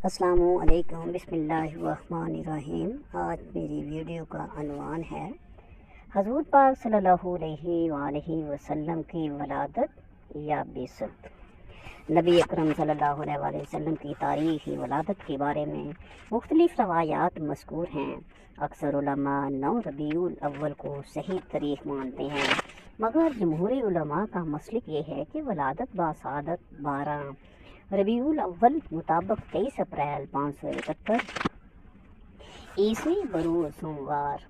السلام علیکم، بسم اللہ الرحمن الرحیم۔ آج میری ویڈیو کا عنوان ہے حضور پاک صلی اللہ علیہ وآلہ وسلم کی ولادت یا بعثت۔ نبی اکرم صلی اللہ علیہ وآلہ وسلم کی تاریخی ولادت کے بارے میں مختلف روایات مذکور ہیں۔ اکثر علماء 9 ربیع الاول کو صحیح تاریخ مانتے ہیں، مگر جمہوری علماء کا مسلک یہ ہے کہ ولادت باسعادت 12 ربیع الاول مطابق 23 اپریل 571 عیسوی بروز سوموار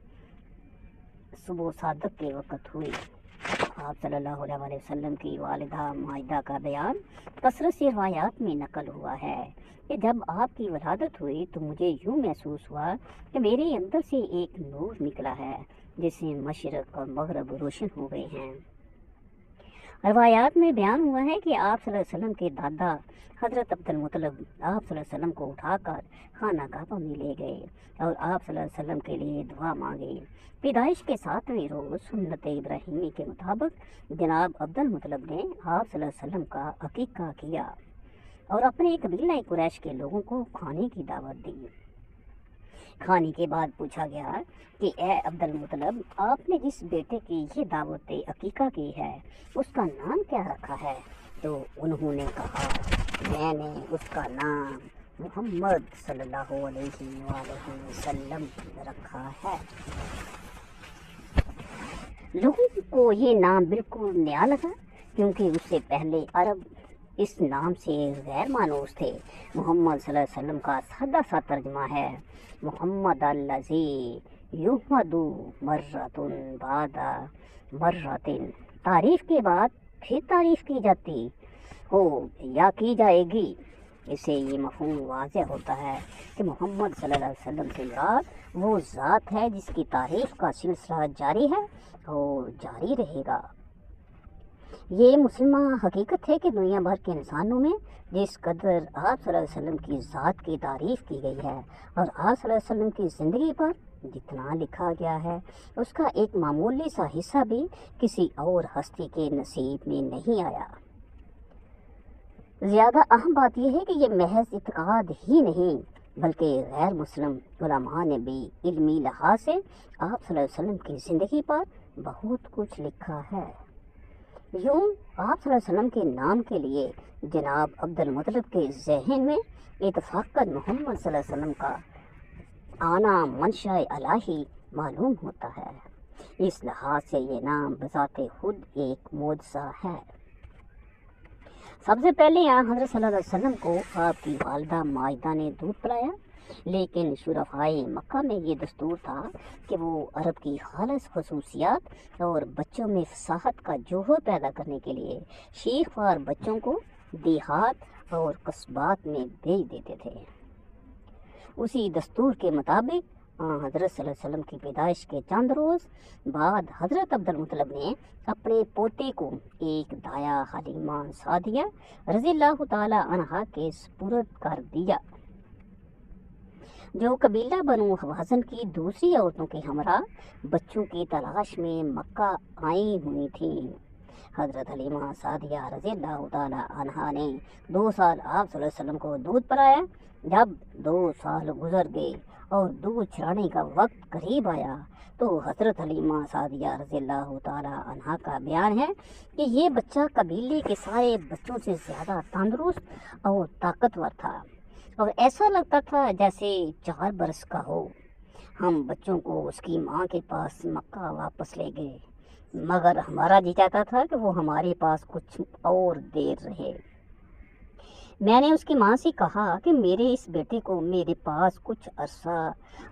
صبح صادق کے وقت ہوئی۔ آپ صلی اللہ علیہ وآلہ وسلم کی والدہ ماجدہ کا بیان کثرت سے روایات میں نقل ہوا ہے کہ جب آپ کی ولادت ہوئی تو مجھے یوں محسوس ہوا کہ میرے اندر سے ایک نور نکلا ہے جس سے مشرق اور مغرب روشن ہو گئے ہیں۔ روایات میں بیان ہوا ہے کہ آپ صلی اللہ علیہ وسلم کے دادا حضرت عبد المطلب آپ صلی اللہ علیہ وسلم کو اٹھا کر خانہ کعبہ میں لے گئے اور آپ صلی اللہ علیہ وسلم کے لیے دعا مانگی۔ پیدائش کے 7ویں روز سنت ابراہیمی کے مطابق جناب عبد المطلب نے آپ صلی اللہ علیہ وسلم کا عقیقہ کیا اور اپنے قبیلہ قریش کے لوگوں کو کھانے کی دعوت دی۔ کھانے کے بعد پوچھا گیا کہ اے عبد المطلب، آپ نے جس بیٹے کی یہ دعوت عقیقہ کی ہے اس کا نام کیا رکھا ہے؟ تو انہوں نے کہا، میں نے اس کا نام محمد صلی اللہ علیہ وآلہ وسلم رکھا ہے۔ لوگوں کو یہ نام بالکل نیا لگا کیونکہ اس سے پہلے عرب اس نام سے غیر مانوس تھے۔ محمد صلی اللہ علیہ وسلم کا سادہ سا ترجمہ ہے محمد الذی یحمد مرۃ بعد مرۃ، تعریف کے بعد پھر تعریف کی جاتی ہو یا کی جائے گی۔ اس سے یہ مفہوم واضح ہوتا ہے کہ محمد صلی اللہ علیہ وسلم سے مراد وہ ذات ہے جس کی تعریف کا سلسلہ جاری ہے اور جاری رہے گا۔ یہ مسلمہ حقیقت ہے کہ دنیا بھر کے انسانوں میں جس قدر آپ صلی اللہ علیہ وسلم کی ذات کی تعریف کی گئی ہے اور آپ صلی اللہ علیہ وسلم کی زندگی پر جتنا لکھا گیا ہے اس کا ایک معمولی سا حصہ بھی کسی اور ہستی کے نصیب میں نہیں آیا۔ زیادہ اہم بات یہ ہے کہ یہ محض اعتقاد ہی نہیں بلکہ غیر مسلم علماء نے بھی علمی لحاظ سے آپ صلی اللہ علیہ وسلم کی زندگی پر بہت کچھ لکھا ہے۔ یوں آپ صلی اللہ علیہ وسلم کے نام کے لیے جناب عبد المطلب کے ذہن میں اتفاقاً محمد صلی اللہ علیہ وسلم کا آنا منشاء الہی معلوم ہوتا ہے۔ اس لحاظ سے یہ نام بذات خود ایک معجزہ ہے۔ سب سے پہلے حضرت صلی اللہ علیہ وسلم کو آپ کی والدہ ماجدہ نے دودھ پلایا، لیکن شرفائے مکہ میں یہ دستور تھا کہ وہ عرب کی خالص خصوصیات اور بچوں میں فصاحت کا جوہر پیدا کرنے کے لیے شیخ خوار بچوں کو دیہات اور قصبات میں بھیج دیتے تھے۔ اسی دستور کے مطابق حضرت صلی اللہ علیہ وسلم کی پیدائش کے چند روز بعد حضرت عبد المطلب نے اپنے پوتے کو ایک دایا حلیمہ سعدیہ رضی اللہ تعالی عنہا کے سپرد کر دیا، جو قبیلہ بنو حوازن کی دوسری عورتوں کے ہمراہ بچوں کی تلاش میں مکہ آئی ہوئی تھیں۔ حضرت حلیمہ سعدیہ رضی اللہ تعالی عنہا نے 2 سال آپ صلی اللہ علیہ وسلم کو دودھ پلایا۔ جب 2 سال گزر گئے اور دودھ چھڑانے کا وقت قریب آیا تو حضرت حلیمہ سعدیہ رضی اللہ تعالی عنہا کا بیان ہے کہ یہ بچہ قبیلے کے سارے بچوں سے زیادہ تندرست اور طاقتور تھا اور ایسا لگتا تھا جیسے 4 برس کا ہو۔ ہم بچوں کو اس کی ماں کے پاس مکہ واپس لے گئے، مگر ہمارا جی چاہتا تھا کہ وہ ہمارے پاس کچھ اور دیر رہے۔ میں نے اس کی ماں سے کہا کہ میرے اس بیٹے کو میرے پاس کچھ عرصہ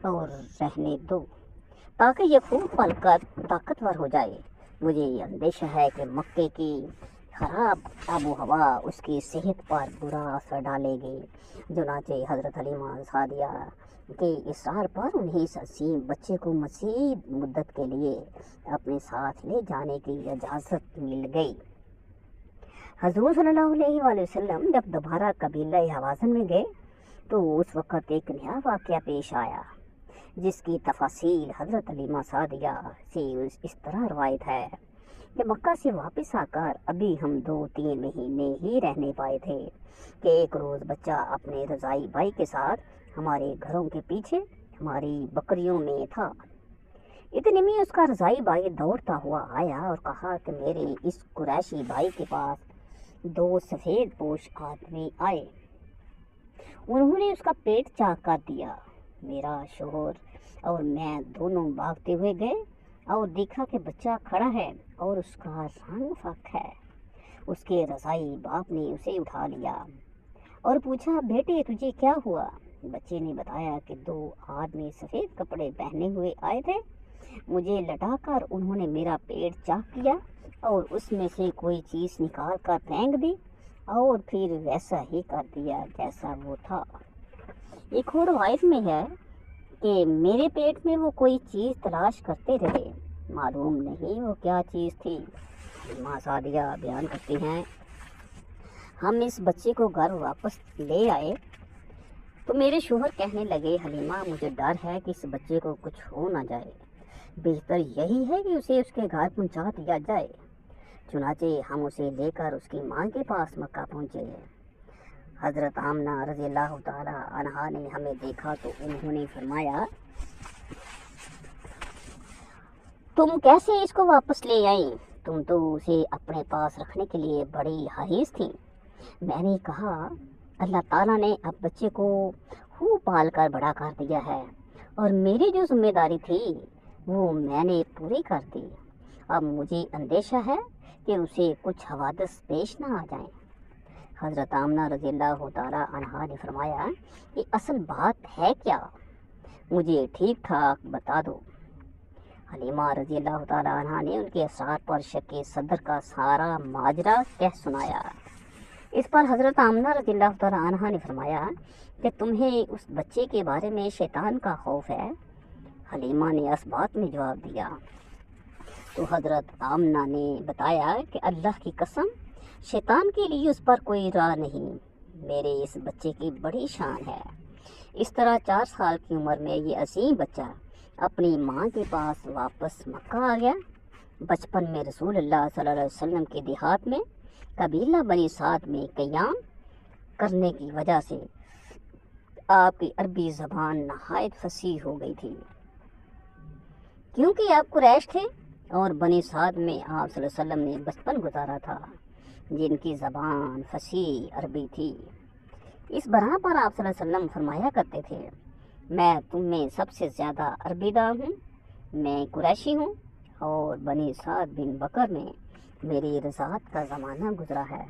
اور رہنے دو تاکہ یہ خوب پل کر طاقتور ہو جائے۔ مجھے یہ اندیشہ ہے کہ مکے کی خراب آب و ہوا اس کی صحت پر برا اثر ڈالے گی۔ چنانچہ حضرت حلیمہ سعدیہ کے اصرار پر انہیں اس عظیم بچے کو مزید مدت کے لیے اپنے ساتھ لے جانے کی اجازت مل گئی۔ حضور صلی اللہ علیہ وآلہ وسلم جب دوبارہ قبیلہ حوازن میں گئے تو اس وقت ایک نیا واقعہ پیش آیا جس کی تفاصیل حضرت حلیمہ سعدیہ سے اس طرح روایت ہے کہ مکہ سے واپس آ کر ابھی ہم 2-3 مہینے ہی رہنے پائے تھے کہ ایک روز بچہ اپنے رضائی بھائی کے ساتھ ہمارے گھروں کے پیچھے ہماری بکریوں میں تھا۔ اتنے میں اس کا رضائی بھائی دوڑتا ہوا آیا اور کہا کہ میرے اس قریشی بھائی کے پاس 2 سفید پوش آدمی آئے، انہوں نے اس کا پیٹ چاک کر دیا۔ میرا شوہر اور میں دونوں بھاگتے ہوئے گئے اور دیکھا کہ بچہ کھڑا ہے اور اس کا رنگ فاق ہے۔ اس کے رضائی باپ نے اسے اٹھا لیا اور پوچھا، بیٹے تجھے کیا ہوا؟ بچے نے بتایا کہ 2 آدمی سفید کپڑے پہنے ہوئے آئے تھے، مجھے لٹا کر انہوں نے میرا پیٹ چاک کیا اور اس میں سے کوئی چیز نکال کر پھینک دی اور پھر ویسا ہی کر دیا جیسا وہ تھا۔ ایک اور روایت میں ہے کہ میرے پیٹ میں وہ کوئی چیز تلاش کرتے رہے، معلوم نہیں وہ کیا چیز تھی۔ ماں سعدیہ بیان کرتی ہیں، ہم اس بچے کو گھر واپس لے آئے تو میرے شوہر کہنے لگے، حلیمہ مجھے ڈر ہے کہ اس بچے کو کچھ ہو نہ جائے، بہتر یہی ہے کہ اسے اس کے گھر پہنچا دیا جائے۔ چنانچہ ہم اسے لے کر اس کی ماں کے پاس مکہ پہنچے۔ حضرت آمنہ رضی اللہ تعالی عنہا نے ہمیں دیکھا تو انہوں نے فرمایا، تم کیسے اس کو واپس لے آئیں؟ تم تو اسے اپنے پاس رکھنے کے لیے بڑی حریص تھیں۔ میں نے کہا، اللہ تعالیٰ نے اب بچے کو خوب پال کر بڑا کر دیا ہے اور میری جو ذمہ داری تھی وہ میں نے پوری کر دی، اب مجھے اندیشہ ہے کہ اسے کچھ حوادث پیش نہ آ جائیں۔ حضرت آمنہ رضی اللہ تعالی عنہا نے فرمایا کہ اصل بات ہے کیا، مجھے ٹھیک ٹھاک بتا دو۔ حلیمہ رضی اللہ تعالی عنہا نے ان کے اسرار پر شک صدر کا سارا ماجرا کہہ سنایا۔ اس پر حضرت آمنہ رضی اللہ تعالی عنہا نے فرمایا کہ تمہیں اس بچے کے بارے میں شیطان کا خوف ہے؟ حلیمہ نے اس بات میں جواب دیا تو حضرت آمنہ نے بتایا کہ اللہ کی قسم، شیطان کے لیے اس پر کوئی راہ نہیں، میرے اس بچے کی بڑی شان ہے۔ اس طرح 4 سال کی عمر میں یہ عظیم بچہ اپنی ماں کے پاس واپس مکہ آ گیا۔ بچپن میں رسول اللہ صلی اللہ علیہ وسلم کے دیہات میں قبیلہ بنی سعد میں قیام کرنے کی وجہ سے آپ کی عربی زبان نہایت فصیح ہو گئی تھی، کیونکہ آپ قریش تھے اور بنی سعد میں آپ صلی اللہ علیہ وسلم نے بچپن گزارا تھا، جن کی زبان فصیح عربی تھی۔ اس بنا پر آپ صلی اللہ علیہ وسلم فرمایا کرتے تھے، میں تم میں سب سے زیادہ عربی داں ہوں، میں قریشی ہوں اور بنی سعد بن بکر میں میری رضاعت کا زمانہ گزرا ہے۔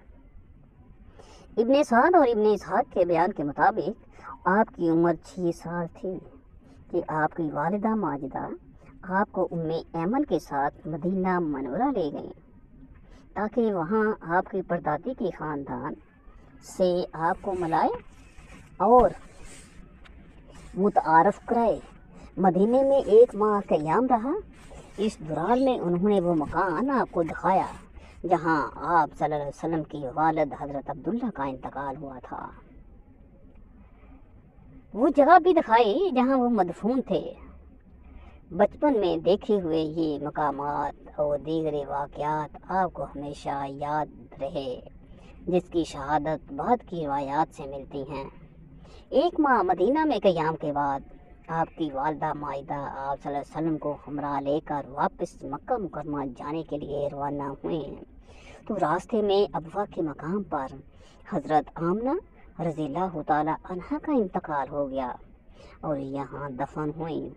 ابن سعد اور ابن اسحاق کے بیان کے مطابق آپ کی عمر 6 سال تھی کہ آپ کی والدہ ماجدہ آپ کو ام ایمن کے ساتھ مدینہ منورہ لے گئیں تاکہ وہاں آپ کی پردادی کے خاندان سے آپ کو ملائے اور متعارف کرائے۔ مدینے میں 1 ماہ قیام رہا۔ اس دوران میں انہوں نے وہ مکان آپ کو دکھایا جہاں آپ صلی اللہ علیہ وسلم کی والد حضرت عبداللہ کا انتقال ہوا تھا، وہ جگہ بھی دکھائی جہاں وہ مدفون تھے۔ بچپن میں دیکھے ہوئے یہ مقامات اور دیگر واقعات آپ کو ہمیشہ یاد رہے، جس کی شہادت بعد کی روایات سے ملتی ہیں۔ 1 ماہ مدینہ میں قیام کے بعد آپ کی والدہ مائدہ آپ صلی اللہ علیہ وسلم کو ہمراہ لے کر واپس مکہ مکرمہ جانے کے لیے روانہ ہوئے، تو راستے میں ابوا کے مقام پر حضرت آمنہ رضی اللہ تعالی عنہا کا انتقال ہو گیا اور یہاں دفن ہوئیں،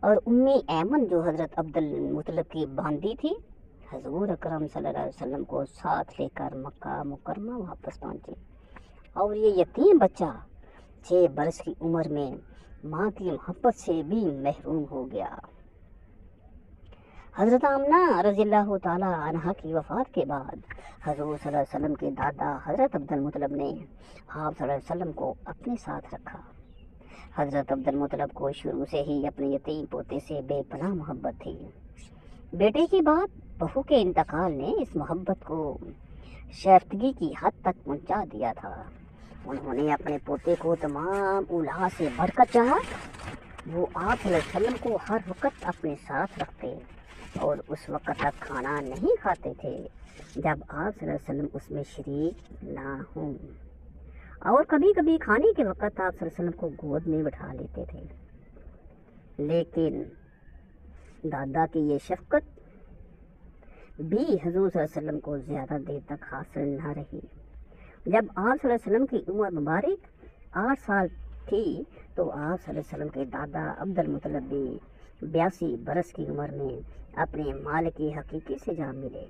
اور ام ایمن جو حضرت عبد المطلب کی باندی تھی، حضور اکرم صلی اللہ علیہ وسلم کو ساتھ لے کر مکہ مکرمہ واپس پہنچی، اور یہ یتیم بچہ 6 برس کی عمر میں ماں کی محبت سے بھی محروم ہو گیا۔ حضرت آمنہ رضی اللہ تعالی عنہا کی وفات کے بعد حضور صلی اللہ علیہ وسلم کے دادا حضرت عبد المطلب نے آپ صلی اللہ علیہ وسلم کو اپنے ساتھ رکھا۔ حضرت عبد المطلب کو شروع سے ہی اپنے یتیم پوتے سے بے پناہ محبت تھی۔ بیٹے کی بعد بہو کے انتقال نے اس محبت کو شائستگی کی حد تک پہنچا دیا تھا۔ انہوں نے اپنے پوتے کو تمام اولاد سے بڑھ کر چاہا۔ وہ آپ صلی اللہ علیہ وسلم کو ہر وقت اپنے ساتھ رکھتے اور اس وقت تک کھانا نہیں کھاتے تھے جب آپ صلی اللہ علیہ وسلم اس میں شریک نہ ہوں، اور کبھی کبھی کھانے کے وقت آپ صلی اللہ علیہ وسلم کو گود میں بٹھا لیتے تھے، لیکن دادا کی یہ شفقت بھی حضور صلی اللہ علیہ وسلم کو زیادہ دیر تک حاصل نہ رہی۔ جب آپ صلی اللہ علیہ وسلم کی عمر مبارک 8 سال تھی تو آپ صلی اللہ علیہ وسلم کے دادا عبد المطلب بھی 82 برس کی عمر میں اپنے مالک حقیقی سے جا ملے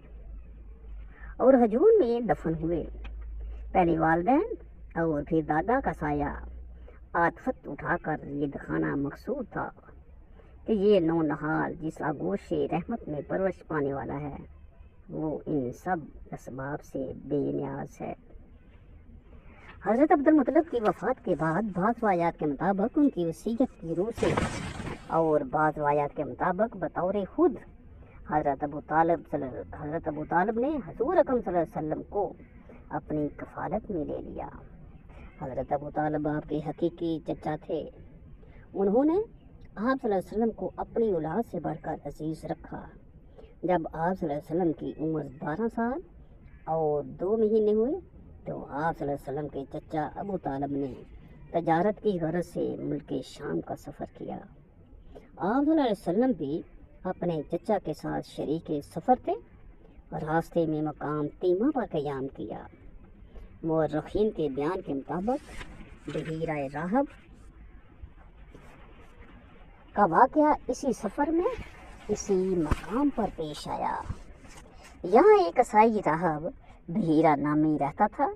اور حجون میں دفن ہوئے۔ پہلے والدین اور پھر دادا کا سایہ عاطفت اٹھا کر یہ دکھانا مقصود تھا کہ یہ نونہال جس آغوش رحمت میں پرورش پانے والا ہے وہ ان سب اسباب سے بے نیاز ہے۔ حضرت عبد المطلب کی وفات کے بعد بعض روایات کے مطابق ان کی وصیت کی روح سے اور بعض روایات کے مطابق بطور خود حضرت ابو طالب نے حضور اکرم صلی اللہ علیہ وسلم کو اپنی کفالت میں لے لیا۔ حضرت ابو طالب آپ کے حقیقی چچا تھے۔ انہوں نے آپ صلی اللہ علیہ وسلم کو اپنی اولاد سے بڑھ کر عزیز رکھا۔ جب آپ صلی اللہ علیہ وسلم کی عمر 12 سال اور 2 مہینے ہوئے تو آپ صلی اللہ علیہ وسلم کے چچا ابو طالب نے تجارت کی غرض سے ملک شام کا سفر کیا۔ آپ صلی اللہ علیہ وسلم بھی اپنے چچا کے ساتھ شریک سفر تھے اور راستے میں مقام تیمہ پر قیام کیا۔ مورخین کے بیان کے مطابق بحیرہ راہب کا واقعہ اسی سفر میں اسی مقام پر پیش آیا۔ یہاں ایک عیسائی راہب بحیرہ نامی رہتا تھا۔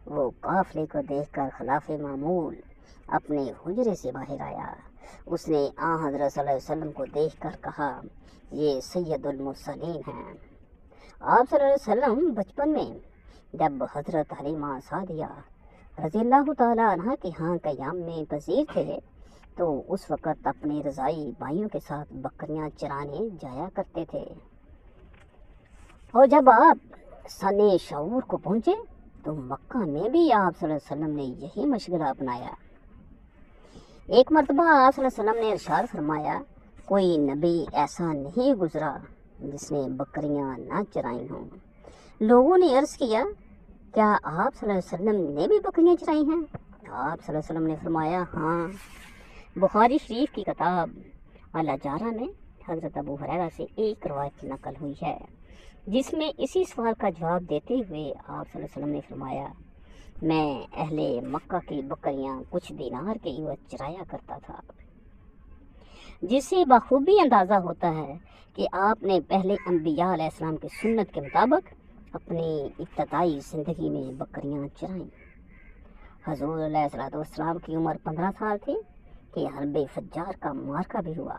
وہ قافلے کو دیکھ کر خلاف معمول اپنے حجرے سے باہر آیا۔ اس نے حضرت صلی اللہ علیہ وسلم کو دیکھ کر کہا، یہ سید المرسلین ہیں۔ آپ صلی اللہ علیہ وسلم بچپن میں جب حضرت حلیمہ سعدیہ رضی اللہ تعالیٰ عنہ کے ہاں قیام میں پذیر تھے تو اس وقت اپنے رضائی بھائیوں کے ساتھ بکریاں چرانے جایا کرتے تھے، اور جب آپ سن شعور کو پہنچے تو مکہ میں بھی آپ صلی اللہ علیہ وسلم نے یہی مشغلہ اپنایا۔ ایک مرتبہ آپ صلی اللہ علیہ وسلم نے ارشاد فرمایا، کوئی نبی ایسا نہیں گزرا جس نے بکریاں نہ چرائی ہوں۔ لوگوں نے عرض کیا، کیا آپ صلی اللہ علیہ وسلم نے بھی بکریاں چرائی ہیں؟ آپ صلی اللہ علیہ وسلم نے فرمایا، ہاں۔ بخاری شریف کی کتاب الجارہ میں حضرت ابو ہریرہ سے ایک روایت نقل ہوئی ہے جس میں اسی سوال کا جواب دیتے ہوئے آپ صلی اللہ علیہ وسلم نے فرمایا، میں اہل مکہ کی بکریاں کچھ دینار کے عوض چرایا کرتا تھا، جس سے بخوبی اندازہ ہوتا ہے کہ آپ نے پہلے انبیاء علیہ السلام کی سنت کے مطابق اپنی ابتدائی زندگی میں بکریاں چرائیں۔ حضور علیہ السلام کی عمر 15 سال تھی کہ حرب فجار کا معرکہ بھی ہوا۔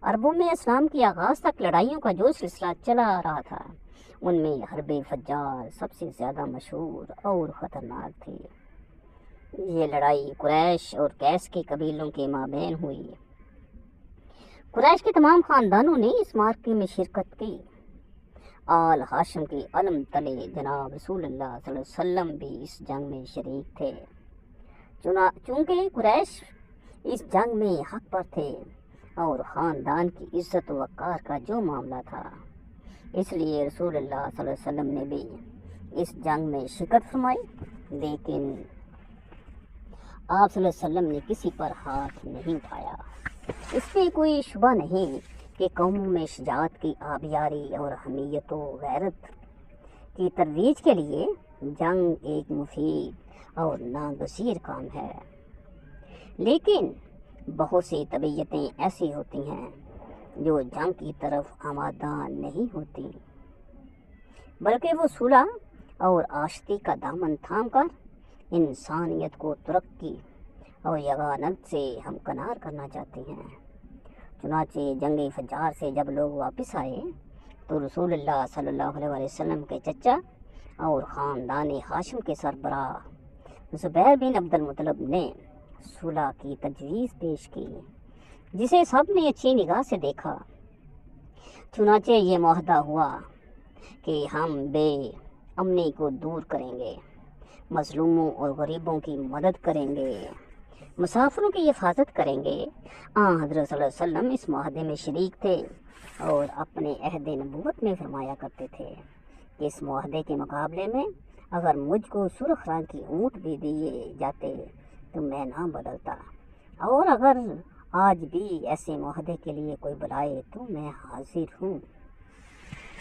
عربوں میں اسلام کی آغاز تک لڑائیوں کا جو سلسلہ چلا آ رہا تھا ان میں حرب فجار سب سے زیادہ مشہور اور خطرناک تھی۔ یہ لڑائی قریش اور کیس کے قبیلوں کے مابین ہوئی۔ قریش کے تمام خاندانوں نے اس معرکے میں شرکت کی۔ آل ہاشم کے علم تلے جناب رسول اللہ صلی اللہ علیہ وسلم بھی اس جنگ میں شریک تھے۔ چونکہ قریش اس جنگ میں حق پر تھے اور خاندان کی عزت و وقار کا جو معاملہ تھا، اس لیے رسول اللہ صلی اللہ علیہ وسلم نے بھی اس جنگ میں شرکت فرمائی، لیکن آپ صلی اللہ علیہ وسلم نے کسی پر ہاتھ نہیں اٹھایا۔ اس میں کوئی شبہ نہیں کہ قوموں میں شجاعت کی آبیاری اور حمیت و غیرت کی ترویج کے لیے جنگ ایک مفید اور ناگزیر کام ہے، لیکن بہت سی طبیعتیں ایسی ہوتی ہیں جو جنگ کی طرف آمادہ نہیں ہوتی، بلکہ وہ صلح اور آشتی کا دامن تھام کر انسانیت کو ترقی اور یگانت سے ہمکنار کرنا چاہتی ہیں۔ چنانچہ جنگ فجار سے جب لوگ واپس آئے تو رسول اللہ صلی اللہ علیہ وسلم کے چچا اور خاندان ہاشم کے سربراہ زبیر بن عبد المطلب نے صلح کی تجویز پیش کی، جسے سب نے اچھی نگاہ سے دیکھا۔ چنانچہ یہ معاہدہ ہوا کہ ہم بے امنی کو دور کریں گے، مظلوموں اور غریبوں کی مدد کریں گے، مسافروں کی حفاظت کریں گے۔ حضرت صلی اللہ علیہ وسلم اس معاہدے میں شریک تھے اور اپنے عہد نبوت میں فرمایا کرتے تھے کہ اس معاہدے کے مقابلے میں اگر مجھ کو سرخ رنگ کی اونٹ بھی دیے جاتے تو میں نہ بدلتا، اور اگر آج بھی ایسے معاہدے کے لیے کوئی بلائے تو میں حاضر ہوں۔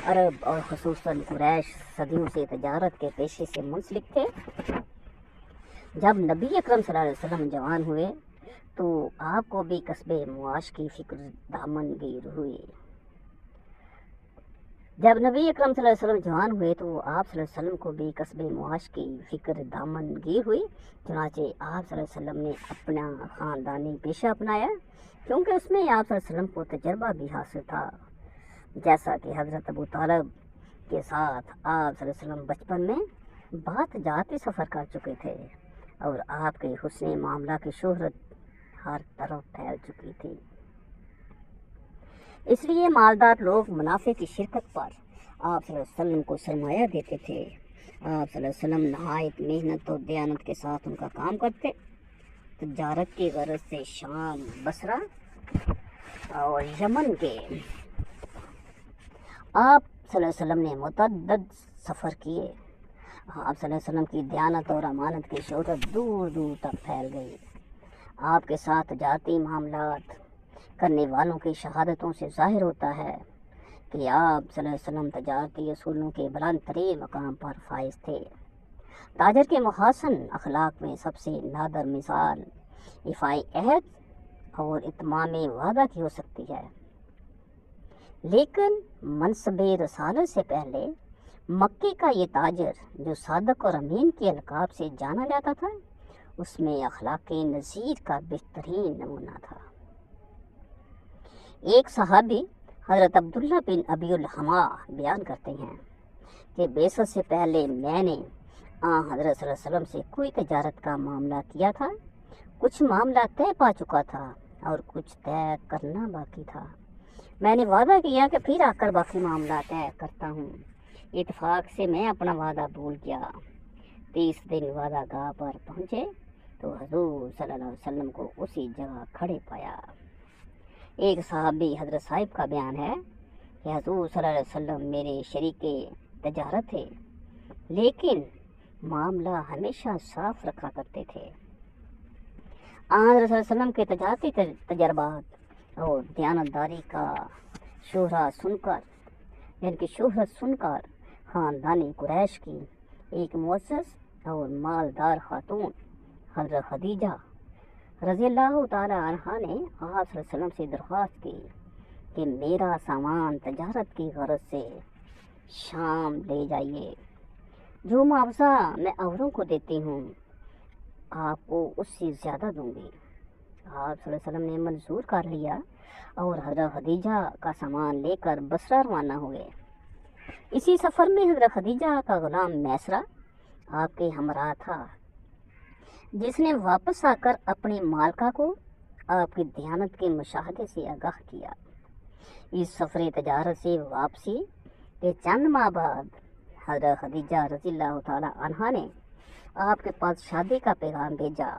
عرب اور خصوصاً قریش صدیوں سے تجارت کے پیشے سے منسلک تھے۔ جب نبی اکرم صلی اللہ علیہ وسلم جوان ہوئے تو آپ کو بھی کسب معاش کی فکر دامن گیر ہوئی۔ جب نبی اکرم صلی اللہ علیہ وسلم جوان ہوئے تو آپ صلی اللہ علیہ وسلم کو بھی کسب معاش کی فکر دامن گیر ہوئی۔ چنانچہ آپ صلی اللہ علیہ وسلم نے اپنا خاندانی پیشہ اپنایا، کیونکہ اس میں آپ صلی اللہ علیہ وسلم کو تجربہ بھی حاصل تھا۔ جیسا کہ حضرت ابو طالب کے ساتھ آپ صلی اللہ علیہ وسلم بچپن میں بات جاتی سفر کر چکے تھے اور آپ کے حسن معاملہ کی شہرت ہر طرف پھیل چکی تھی، اس لیے مالدار لوگ منافع کی شرکت پر آپ صلی اللہ علیہ وسلم کو سرمایہ دیتے تھے۔ آپ صلی اللہ علیہ وسلم نہایت محنت اور دیانت کے ساتھ ان کا کام کرتے۔ تجارت کی غرض سے شام، بصرہ اور یمن کے آپ صلی اللہ علیہ وسلم نے متعدد سفر کیے۔ آپ صلی اللہ علیہ وسلم کی دیانت اور امانت کی شہرت دور دور تک پھیل گئی۔ آپ کے ساتھ تجارتی معاملات کرنے والوں کی شہادتوں سے ظاہر ہوتا ہے کہ آپ صلی اللہ علیہ وسلم تجارتی اصولوں کے بلند ترین مقام پر فائز تھے۔ تاجر کے محاسن اخلاق میں سب سے نادر مثال ایفائے عہد اور اتمام وعدہ کی ہو سکتی ہے، لیکن منصب رسالت سے پہلے مکے کا یہ تاجر جو صادق اور امین کے القاب سے جانا جاتا تھا، اس میں اخلاق نذیر کا بہترین نمونہ تھا۔ ایک صحابی حضرت عبداللہ بن ابی الحما بیان کرتے ہیں کہ بعثت سے پہلے میں نے حضرت صلی اللہ علیہ وسلم سے کوئی تجارت کا معاملہ کیا تھا۔ کچھ معاملہ طے پا چکا تھا اور کچھ طے کرنا باقی تھا۔ میں نے وعدہ کیا کہ پھر آ کر باقی معاملہ طے کرتا ہوں۔ اتفاق سے میں اپنا وعدہ بھول گیا۔ 30 دن وعدہ گاہ پر پہنچے تو حضور صلی اللہ علیہ وسلم کو اسی جگہ کھڑے پایا۔ ایک صحابی حضرت صاحب کا بیان ہے کہ حضور صلی اللہ علیہ وسلم میرے شریک تجارت تھے، لیکن معاملہ ہمیشہ صاف رکھا کرتے تھے۔ حضرت صلی اللہ علیہ وسلم کے تجارتی تجربات اور دیانتداری کا شہرت سن کر خاندانی قریش کی ایک معزز اور مالدار خاتون حضرت خدیجہ رضی اللہ تعالی عنہا نے آپ صلی اللہ علیہ وسلم سے درخواست کی کہ میرا سامان تجارت کی غرض سے شام لے جائیے، جو معاوضہ میں اوروں کو دیتی ہوں آپ کو اس سے زیادہ دوں گی۔ آپ صلی اللہ علیہ وسلم نے منظور کر لیا اور حضرت خدیجہ کا سامان لے کر بصرہ روانہ ہوئے۔ اسی سفر میں حضرت خدیجہ کا غلام میسرہ آپ کے ہمراہ تھا، جس نے واپس آ کر اپنی مالکہ کو آپ کی دیانت کے مشاہدے سے آگاہ کیا۔ اس سفر تجارت سے واپسی کے چند ماہ بعد حضرت خدیجہ رضی اللہ تعالی عنہا نے آپ کے پاس شادی کا پیغام بھیجا۔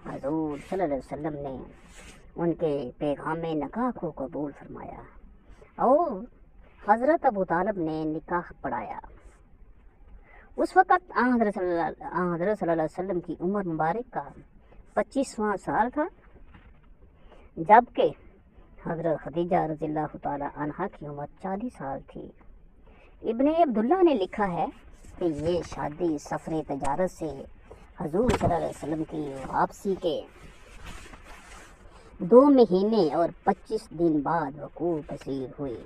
حضور صلی اللہ علیہ وسلم نے ان کے پیغام نکاح کو قبول فرمایا اور حضرت ابو طالب نے نکاح پڑھایا۔ اس وقت حضرت صلی اللہ علیہ وسلم کی عمر مبارک کا 25واں سال تھا، جبکہ حضرت خدیجہ رضی اللہ تعالی عنہا کی عمر 40 سال تھی۔ ابن عبداللہ نے لکھا ہے کہ یہ شادی سفر تجارت سے حضور صلی اللہ علیہ وسلم کی واپسی کے 2 مہینے اور 25 دن بعد وقوع پذیر ہوئی۔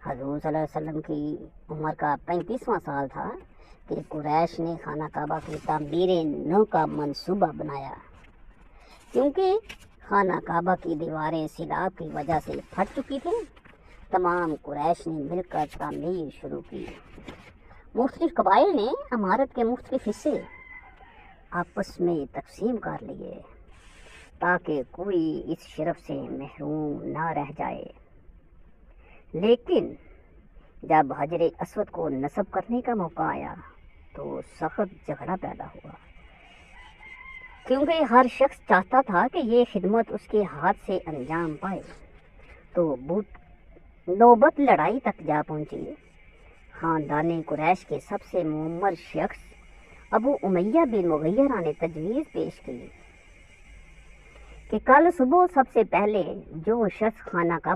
حضور صلی اللہ علیہ وسلم کی عمر کا 35واں سال تھا کہ قریش نے خانہ کعبہ کی تعمیر نو کا منصوبہ بنایا۔ کیونکہ خانہ کعبہ کی دیواریں سیلاب کی وجہ سے پھٹ چکی تھیں، تمام قریش نے مل کر تعمیر شروع کی۔ مختلف قبائل نے عمارت کے مختلف حصے آپس میں تقسیم کر لیے تاکہ کوئی اس شرف سے محروم نہ رہ جائے، لیکن جب حجر اسود کو نصب کرنے کا موقع آیا تو سخت جھگڑا پیدا ہوا کیونکہ ہر شخص چاہتا تھا کہ یہ خدمت اس کے ہاتھ سے انجام پائے، تو نوبت لڑائی تک جا پہنچی۔ خاندان قریش کے سب سے معمر شخص ابو امیہ بن مغیرہ نے تجویز پیش کی کہ کل صبح سب سے پہلے جو شخص خانہ کا